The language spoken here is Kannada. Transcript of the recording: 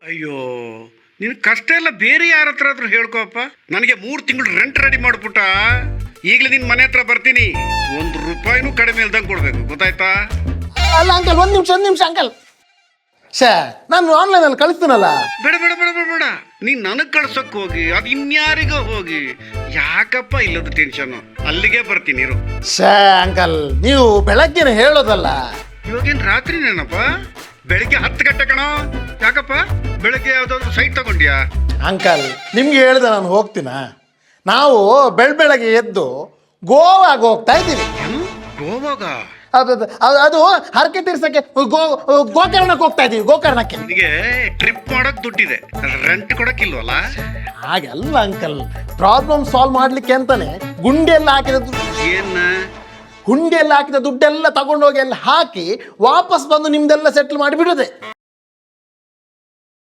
ಅಯ್ಯೋ, ನಿನ್ ಕಷ್ಟ ಎಲ್ಲ ಬೇರೆ ಯಾರ ಹತ್ರ ಆದ್ರೂ ಹೇಳ್ಕೋಪ್ಪ. ನನಗೆ 3 ತಿಂಗಳು ರೆಂಟ್ ರೆಡಿ ಮಾಡ್ಬಿಟ್ಟ. ಈಗಲೇ ನಿನ್ ಮನೆ ಹತ್ರ ಬರ್ತೀನಿ. 1 ರೂಪಾಯಿನೂ ಕಡಿಮೆ ಇಲ್ದಂಗೆ ಕೊಡ್ಬೇಕು, ಗೊತ್ತಾಯ್ತಾ? ಅಲ್ಲ ಅಂಕಲ್, ಒಂದು ನಿಮಿಷ ಅಂಕಲ್. ನಾನು ಆನ್ಲೈನಲ್ಲಿ ಕಳಿಸ್ತೀನಲ್ಲ. ಬೇಡ ಬೇಡ ಬೇಡ ಬೇಡ ಬೇಡ, ನೀನ್ ನನಗ್ ಕಳ್ಸಕ್ ಹೋಗಿ ಅದು ಇನ್ಯಾರಿಗೋ ಹೋಗಿ ಯಾಕಪ್ಪ ಇಲ್ಲದ ಟೆನ್ಷನ್. ಅಲ್ಲಿಗೆ ಬರ್ತೀನಿ ಇರು. ಅಂಕಲ್, ನೀವು ಬೆಳಗ್ಗೆನೆ ಹೇಳೋದಲ್ಲ. ಇವಾಗೇನ್ ರಾತ್ರಿನೇನಪ್ಪ? ಬೆಳಿಗ್ಗೆ 10 ಗಂಟೆ ಕಣೋ. ಯಾಕಪ್ಪ ಬೆಳಗ್ಗೆ ಯಾವ್ದಾದ್ರು ಸೈಟ್ ತಗೊಂಡ್ಯಾ? ಅಂಕಲ್, ನಿಮ್ಗೆ ಹೇಳಿದೆ ನಾನು ಹೋಗ್ತೀನ. ನಾವು ಬೆಳಗ್ಗೆ ಎದ್ದು ಗೋವಾಗ ಹೋಗ್ತಾ ಇದ್ದೀವಿ. ಗೋವಾಗ? ಅದು ಹರಕೆ ತೀರ್ಸಕ್ಕೆ ಗೋಕರ್ಣಕ್ಕೆ ಹೋಗ್ತಾ ಇದೀವಿ. ಗೋಕರ್ಣಕ್ಕೆ ನಿನಗೆ ಟ್ರಿಪ್ ಮಾಡಕ್ ದುಡ್ಡಿದೆ, ರೆಂಟ್ ಕೊಡಕ್ಕಿಲ್ವಲ್ಲ? ಹಾಗಲ್ಲ ಅಂಕಲ್, ಪ್ರಾಬ್ಲಮ್ ಸಾಲ್ವ್ ಮಾಡ್ಲಿಕ್ಕೆ ಅಂತಾನೆ ಗುಂಡಿಯೆಲ್ಲ ಹಾಕಿದ ಹುಂಡಿಯಲ್ಲಿ ಹಾಕಿದ ದುಡ್ಡೆಲ್ಲ ತಗೊಂಡೋಗಿ ಎಲ್ಲ ಹಾಕಿ ವಾಪಸ್ ಬಂದು ನಿಮ್ದೆಲ್ಲ ಸೆಟ್ಲ್ ಮಾಡಿ ಬಿಡುದೆ.